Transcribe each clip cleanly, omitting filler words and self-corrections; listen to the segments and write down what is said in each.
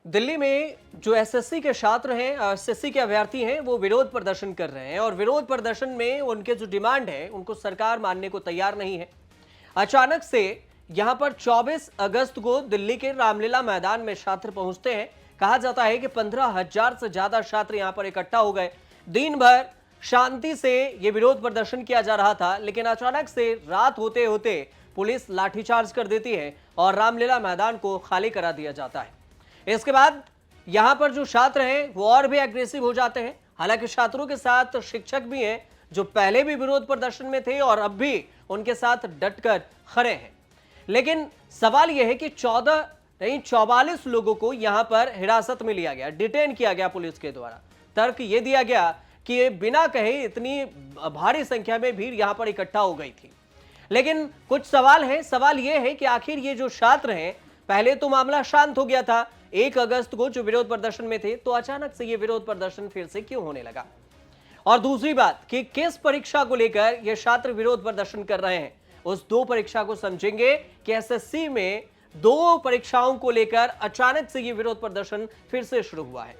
दिल्ली में जो एसएससी के छात्र हैं, एसएससी के अभ्यर्थी हैं, वो विरोध प्रदर्शन कर रहे हैं और विरोध प्रदर्शन में उनके जो डिमांड है उनको सरकार मानने को तैयार नहीं है। अचानक से यहां पर 24 अगस्त को दिल्ली के रामलीला मैदान में छात्र पहुंचते हैं। कहा जाता है कि 15,000 से ज्यादा छात्र यहां पर इकट्ठा हो गए। दिन भर शांति से ये विरोध प्रदर्शन किया जा रहा था, लेकिन अचानक से रात होते होते पुलिस लाठीचार्ज कर देती है और रामलीला मैदान को खाली करा दिया जाता है। इसके बाद यहां पर जो छात्र हैं वो और भी एग्रेसिव हो जाते हैं। हालांकि छात्रों के साथ शिक्षक भी हैं जो पहले भी विरोध प्रदर्शन में थे और अब भी उनके साथ डटकर खड़े हैं। लेकिन सवाल यह है कि 14 नहीं 44 लोगों को यहां पर हिरासत में लिया गया, डिटेन किया गया पुलिस के द्वारा। तर्क यह दिया गया कि बिना कहे इतनी भारी संख्या में भीड़ यहां पर इकट्ठा हो गई थी। लेकिन कुछ सवाल है। सवाल यह है कि आखिर ये जो छात्र हैं, पहले तो मामला शांत हो गया था 1 अगस्त को जो विरोध प्रदर्शन में थे, तो अचानक से ये विरोध प्रदर्शन फिर से क्यों होने लगा? और दूसरी बात कि किस परीक्षा को लेकर ये छात्र विरोध प्रदर्शन कर रहे हैं, उस दो परीक्षा को समझेंगे कि एसएससी में 2 परीक्षाओं को लेकर अचानक से ये विरोध प्रदर्शन फिर से शुरू हुआ है।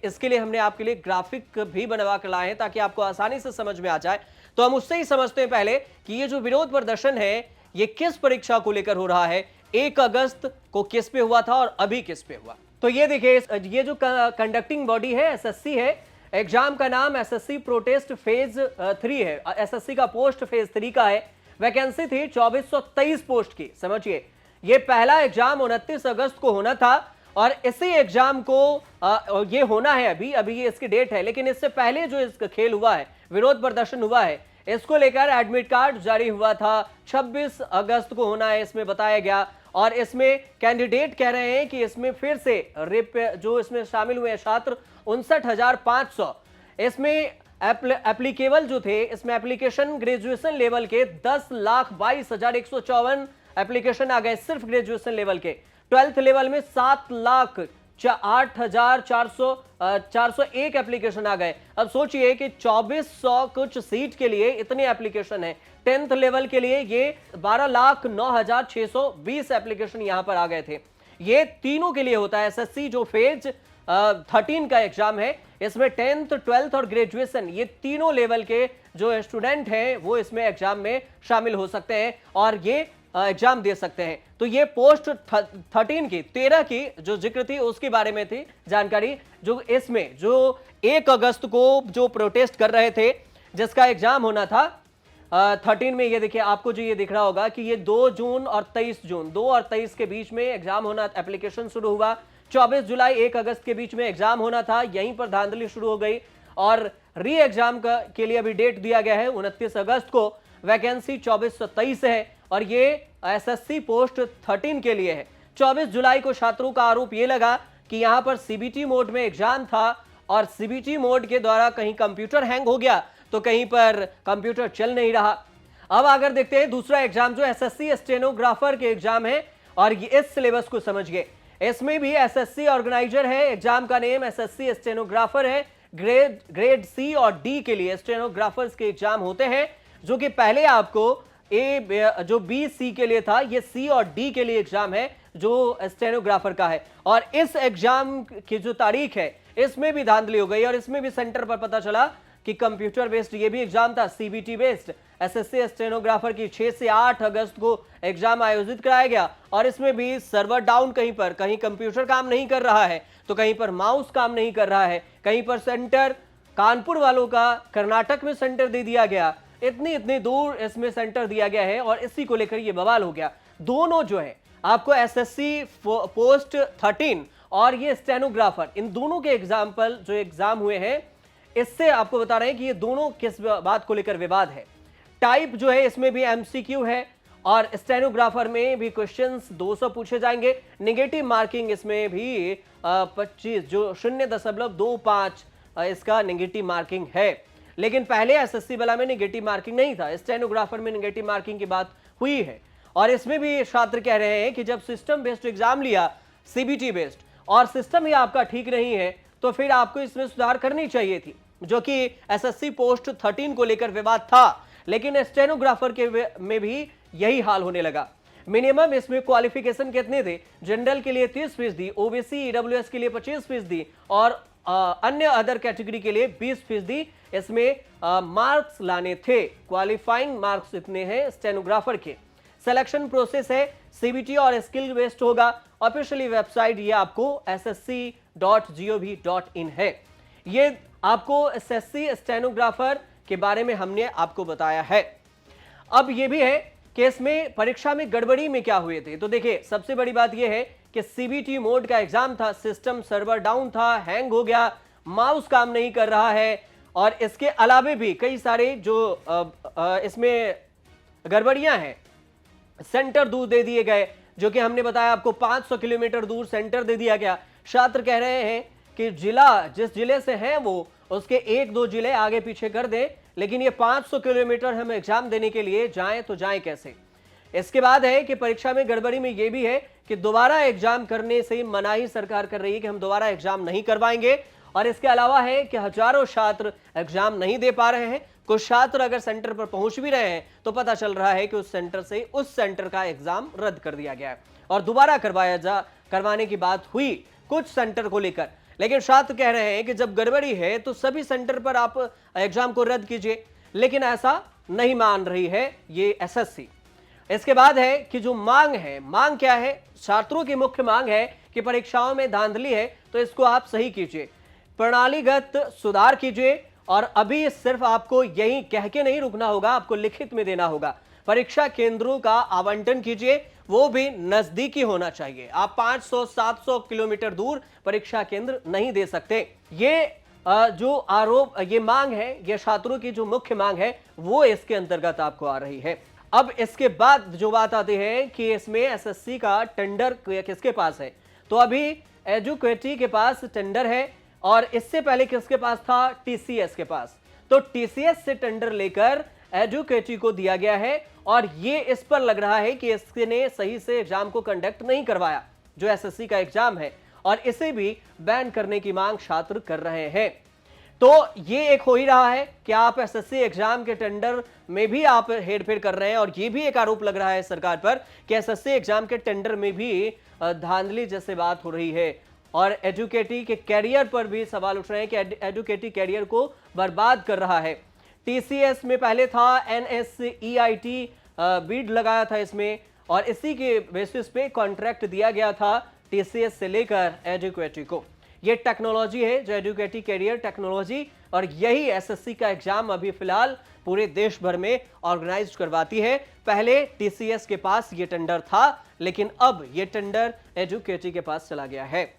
इसके लिए हमने आपके लिए ग्राफिक भी बनवा कर लाए हैं ताकि आपको आसानी से समझ में आ जाए। तो हम उससे ही समझते हैं पहले कि ये जो विरोध प्रदर्शन है ये किस परीक्षा को लेकर हो रहा है, 1 अगस्त को किस पे हुआ था और अभी किस पे हुआ। तो ये देखिए, ये जो कंडक्टिंग बॉडी है एसएससी है, एग्जाम का नाम एसएससी प्रोटेस्ट फेज 3 है। एसएससी का पोस्ट फेज 3 का है। वैकेंसी थी 2423 पोस्ट की। समझिए, ये पहला एग्जाम 29 अगस्त को होना था और इसी एग्जाम को ये होना है अभी ये इसकी डेट है। लेकिन इससे पहले जो इसका खेल हुआ है, विरोध प्रदर्शन हुआ है, इसको लेकर एडमिट कार्ड जारी हुआ था। 26 अगस्त को होना है, इसमें बताया गया। और इसमें कैंडिडेट कह रहे हैं कि इसमें फिर से जो इसमें शामिल हुए छात्र 59,500, इसमें एप्लीकेबल जो थे, इसमें एप्लीकेशन ग्रेजुएशन लेवल के 10,22,154 एप्लीकेशन आ गए सिर्फ ग्रेजुएशन लेवल के। 12th लेवल में 7,08,401 एप्लीकेशन आ गए। अब सोचिए कि 2400 कुछ सीट के लिए इतने एप्लीकेशन है। 10th लेवल के लिए ये 12,09,620 एप्लीकेशन यहां पर आ गए थे। ये तीनों के लिए होता है एसएससी जो फेज 13 का एग्जाम है। इसमें 10th, 12th और ग्रेजुएशन, ये तीनों लेवल के जो स्टूडेंट हैं वो इसमें एग्जाम में शामिल हो सकते हैं और ये एग्जाम दे सकते हैं। तो ये पोस्ट 13 की जो जिक्र थी उसके बारे में थी जानकारी। जो इसमें जो 1 अगस्त को जो प्रोटेस्ट कर रहे थे, जिसका एग्जाम होना था 13 में, ये देखिए आपको जो ये दिख रहा होगा कि ये 2 जून और 23 जून, 2 और 23 के बीच में एग्जाम होना, एप्लीकेशन शुरू हुआ। 24 जुलाई 1 अगस्त के बीच में एग्जाम होना था। यहीं पर धांधली शुरू हो गई और री एग्जाम के लिए अभी डेट दिया गया है 29 अगस्त को। वैकेंसी 2423 है और ये एसएससी पोस्ट 13 के लिए है। 24 जुलाई को छात्रों का आरोप ये लगा कि यहां पर सीबीटी मोड में एग्जाम था और सीबीटी मोड के द्वारा कहीं कंप्यूटर हैंग हो गया तो कहीं पर कंप्यूटर चल नहीं रहा। अब अगर देखते हैं दूसरा एग्जाम जो एसएससी स्टेनोग्राफर के एग्जाम है, और ये इस सिलेबस को समझिए, इसमें भी एसएससी ऑर्गेनाइजर है। एग्जाम का नेम एसएससी स्टेनोग्राफर है। ग्रेड सी और डी के लिए स्टेनोग्राफर्स के एग्जाम होते हैं, जो कि पहले आपको जो बी सी के लिए था, ये सी और डी के लिए एग्जाम है जो स्टेनोग्राफर का है। और इस एग्जाम की जो तारीख है इसमें भी धांधली हो गई और इसमें भी सेंटर पर पता चला कि कंप्यूटर बेस्ड ये भी एग्जाम था, सीबीटी बेस्ड। एसएससी स्टेनोग्राफर की 6 से 8 अगस्त को एग्जाम आयोजित कराया गया और इसमें भी सर्वर डाउन, कहीं कंप्यूटर काम नहीं कर रहा है तो कहीं पर माउस काम नहीं कर रहा है, कहीं पर सेंटर कानपुर वालों का कर्नाटक में सेंटर दे दिया गया। इतनी दूर इसमें सेंटर दिया गया है और इसी को लेकर ये बवाल हो गया। दोनों जो है आपको एसएससी पोस्ट 13 और ये स्टेनोग्राफर, इन दोनों के एग्जाम्पल जो एग्जाम हुए हैं, इससे आपको बता रहे हैं कि ये दोनों किस बात को लेकर विवाद है। टाइप जो है इसमें भी एमसीक्यू है और स्टेनोग्राफर में भी क्वेश्चंस 200 पूछे जाएंगे। नेगेटिव मार्किंग इसमें भी 25 जो 0.25 इसका नेगेटिव मार्किंग है। लेकिन पहले एसएससी वाला में नेगेटिव मार्किंग नहीं था, स्टेनोग्राफर में नेगेटिव मार्किंग की बात हुई है। और इसमें भी छात्र कह रहे हैं कि जब सिस्टम बेस्ड एग्जाम लिया, सीबीटी बेस्ड, और सिस्टम ही आपका ठीक नहीं है तो फिर आपको इसमें सुधार करनी चाहिए थी, जो कि एसएससी पोस्ट 13 को लेकर विवाद था। लेकिन स्टेनोग्राफर के में भी यही हाल होने लगा। मिनिमम इसमें क्वालिफिकेशन कितने थे? जनरल के लिए 30%, ओबीसी ईडब्ल्यूएस के लिए 25% और अन्य अदर कैटेगरी के लिए 20% इसमें मार्क्स लाने थे। क्वालिफाइंग मार्क्स इतने हैं स्टेनोग्राफर के। सिलेक्शन प्रोसेस है सीबीटी और स्किल बेस्ड होगा। ऑफिशियली वेबसाइट ये आपको ssc.gov.in है। ये आपको एसएससी स्टेनोग्राफर के बारे में हमने आपको बताया है। अब ये भी है कि इसमें परीक्षा में गड़बड़ी में क्या हुए थे। तो देखिए, सबसे बड़ी बात यह है कि सीबीटी मोड का एग्जाम था, सिस्टम सर्वर डाउन था, हैंग हो गया, माउस काम नहीं कर रहा है और इसके अलावे भी कई सारे जो इसमें गड़बड़ियां हैं। सेंटर दूर दे दिए गए, जो कि हमने बताया आपको 500 किलोमीटर दूर सेंटर दे दिया गया। छात्र कह रहे हैं कि जिला जिस जिले से हैं वो उसके 1-2 जिले आगे पीछे कर दें, लेकिन ये 500 किलोमीटर हम एग्जाम देने के लिए जाएं तो जाएं कैसे। इसके बाद है कि परीक्षा में गड़बड़ी में ये भी है कि दोबारा एग्जाम करने से मनाही सरकार कर रही है कि हम दोबारा एग्जाम नहीं करवाएंगे। और इसके अलावा है कि हजारों छात्र एग्जाम नहीं दे पा रहे हैं। कुछ छात्र अगर सेंटर पर पहुंच भी रहे हैं तो पता चल रहा है कि उस सेंटर का एग्जाम रद्द कर दिया गया है और दोबारा करवाने की बात हुई कुछ सेंटर को लेकर। लेकिन छात्र कह रहे हैं कि जब गड़बड़ी है तो सभी सेंटर पर आप एग्जाम को रद्द कीजिए, लेकिन ऐसा नहीं मान रही है ये एसएससी। इसके बाद है कि जो मांग है, मांग क्या है? छात्रों की मुख्य मांग है कि परीक्षाओं में धांधली है तो इसको आप सही कीजिए, प्रणालीगत सुधार कीजिए और अभी सिर्फ आपको यही कह के नहीं रुकना होगा, आपको लिखित में देना होगा। परीक्षा केंद्रों का आवंटन कीजिए, वो भी नजदीकी होना चाहिए। आप 500-700 किलोमीटर दूर परीक्षा केंद्र नहीं दे सकते। ये जो आरोप, ये मांग है, ये छात्रों की जो मुख्य मांग है वो इसके अंतर्गत आपको आ रही है। अब इसके बाद जो बात आती है कि इसमें एसएससी का टेंडर किसके पास है, तो अभी एजुकेटी के पास टेंडर है और इससे पहले किसके पास था? टीसीएस के पास। तो टीसीएस से टेंडर लेकर एजुकेटी को दिया गया है और ये इस पर लग रहा है कि इसने सही से एग्जाम को कंडक्ट नहीं करवाया जो एसएससी का एग्जाम है, और इसे भी बैन करने की मांग छात्र कर रहे हैं। तो ये एक हो ही रहा है कि आप एसएससी एग्जाम के टेंडर में भी आप हेरफेर कर रहे हैं और ये भी एक आरोप लग रहा है सरकार पर कि एसएससी एग्जाम के टेंडर में भी धांधली जैसे बात हो रही है। और एजुकेटी के कैरियर पर भी सवाल उठ रहे हैं कि एजुकेटी कैरियर को बर्बाद कर रहा है। टीसीएस में पहले था एनएसईआईटी, बीड लगाया था इसमें और इसी के बेसिस पे कॉन्ट्रैक्ट दिया गया था टीसीएस से लेकर एजुकेटी को। ये टेक्नोलॉजी है जो एजुकेटी कैरियर टेक्नोलॉजी, और यही एसएससी का एग्जाम अभी फिलहाल पूरे देश भर में ऑर्गेनाइज करवाती है। पहले टीसीएस के पास ये टेंडर था, लेकिन अब ये टेंडर एजुकेटी के पास चला गया है।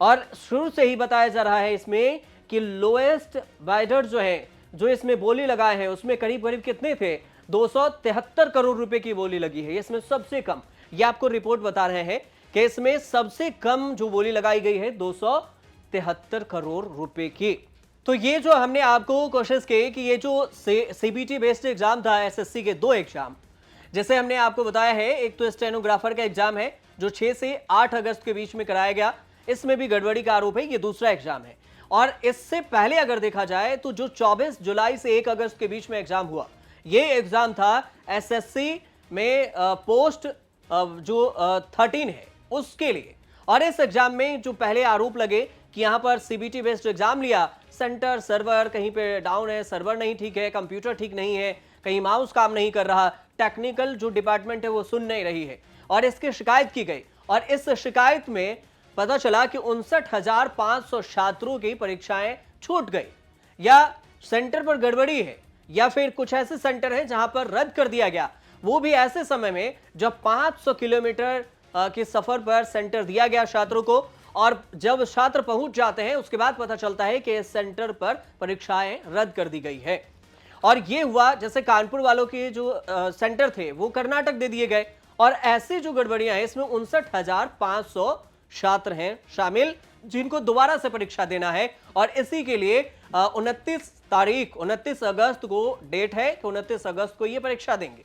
और शुरू से ही बताया जा रहा है इसमें कि लोएस्ट बाइडर जो है, जो इसमें बोली लगाए हैं, उसमें करीब करीब कितने थे? 273 करोड़ रुपए की बोली लगी है। इसमें सबसे कम, ये आपको रिपोर्ट बता रहे हैं कि इसमें सबसे कम जो बोली लगाई गई है 273 करोड़ रुपए की। तो ये जो हमने आपको कोशिश की कि ये जो सीबीटी बेस्ड एग्जाम था, एसएससी के 2 एग्जाम, जैसे हमने आपको बताया है, एक तो स्टेनोग्राफर का एग्जाम है जो 6 से 8 अगस्त के बीच में कराया गया, इसमें भी गड़बड़ी का आरोप है। ये दूसरा एग्जाम है। और इससे पहले अगर देखा जाए तो जो 24 जुलाई से 1 अगस्त के बीच में एग्जाम हुआ, ये एग्जाम था एसएससी में पोस्ट जो 13 है उसके लिए। और इस एग्जाम में जो पहले आरोप लगे कि यहां पर सीबीटी बेस्ड एग्जाम लिया, सेंटर सर्वर कहीं पे डाउन है, सर्वर नहीं ठीक है, कंप्यूटर ठीक नहीं है, कहीं माउस काम नहीं कर रहा, टेक्निकल जो डिपार्टमेंट है वो सुन नहीं रही है, और इसकी शिकायत की गई। और इस शिकायत में पता चला कि 59,500 छात्रों की परीक्षाएं छूट गई, या सेंटर पर गड़बड़ी है, या फिर कुछ ऐसे सेंटर हैं जहां पर रद्द कर दिया गया, वो भी ऐसे समय में जब 500 किलोमीटर के सफर पर सेंटर दिया गया छात्रों को, और जब छात्र पहुंच जाते हैं उसके बाद पता चलता है कि इस सेंटर पर परीक्षाएं रद्द कर दी गई है। और ये हुआ, जैसे कानपुर वालों के जो सेंटर थे वो कर्नाटक दे दिए गए, और ऐसी जो गड़बड़ियां हैं इसमें 59,500 छात्र हैं शामिल जिनको दोबारा से परीक्षा देना है। और इसी के लिए 29 अगस्त को डेट है कि 29 अगस्त को ये परीक्षा देंगे।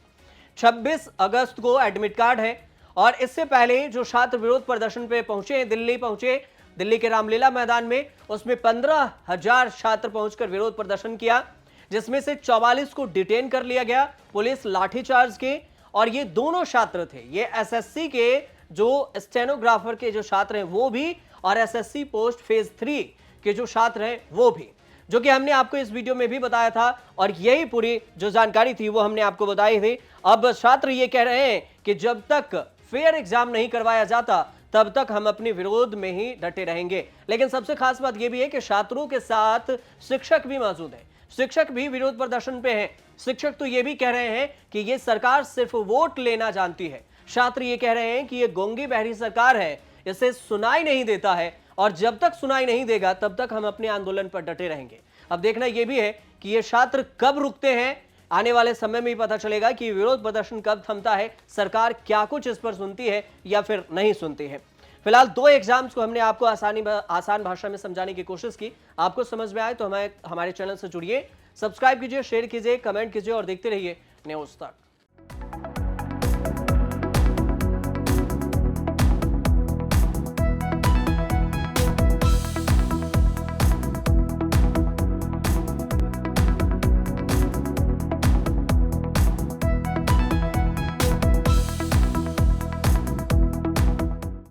26 अगस्त को एडमिट कार्ड है। और इससे पहले जो छात्र विरोध प्रदर्शन पे पहुंचे, दिल्ली पहुंचे, दिल्ली के रामलीला मैदान में, उसमें 15,000 छात्र पहुंचकर विरोध प्रदर्शन किया, जिसमें से 44 को डिटेन कर लिया गया, पुलिस लाठीचार्ज की और ये दोनों छात्र थे, ये एसएससी के जो स्टेनोग्राफर के जो छात्र हैं वो भी, और एसएससी पोस्ट फेज 3 के जो छात्र हैं वो भी, जो कि हमने आपको इस वीडियो में भी बताया था और यही पूरी जो जानकारी थी वो हमने आपको बताई थी। अब छात्र ये कह रहे हैं कि जब तक फेयर एग्जाम नहीं करवाया जाता तब तक हम अपने विरोध में ही डटे रहेंगे। लेकिन सबसे खास बात यह भी है कि छात्रों के साथ शिक्षक भी मौजूद हैं, शिक्षक भी विरोध प्रदर्शन पे हैं। शिक्षक तो ये भी कह रहे हैं कि ये सरकार सिर्फ वोट लेना जानती है। छात्र ये कह रहे हैं कि ये गूंगी बहरी सरकार है, इसे सुनाई नहीं देता है और जब तक सुनाई नहीं देगा तब तक हम अपने आंदोलन पर डटे रहेंगे। अब देखना यह भी है कि ये छात्र कब रुकते हैं, आने वाले समय में ही पता चलेगा कि विरोध प्रदर्शन कब थमता है, सरकार क्या कुछ इस पर सुनती है या फिर नहीं सुनती है। फिलहाल 2 एग्जाम्स को हमने आपको आसान भाषा में समझाने की कोशिश की। आपको समझ में आए तो हमारे चैनल से जुड़िए, सब्सक्राइब कीजिए, शेयर कीजिए, कमेंट कीजिए और देखते रहिए न्यूज़ तक।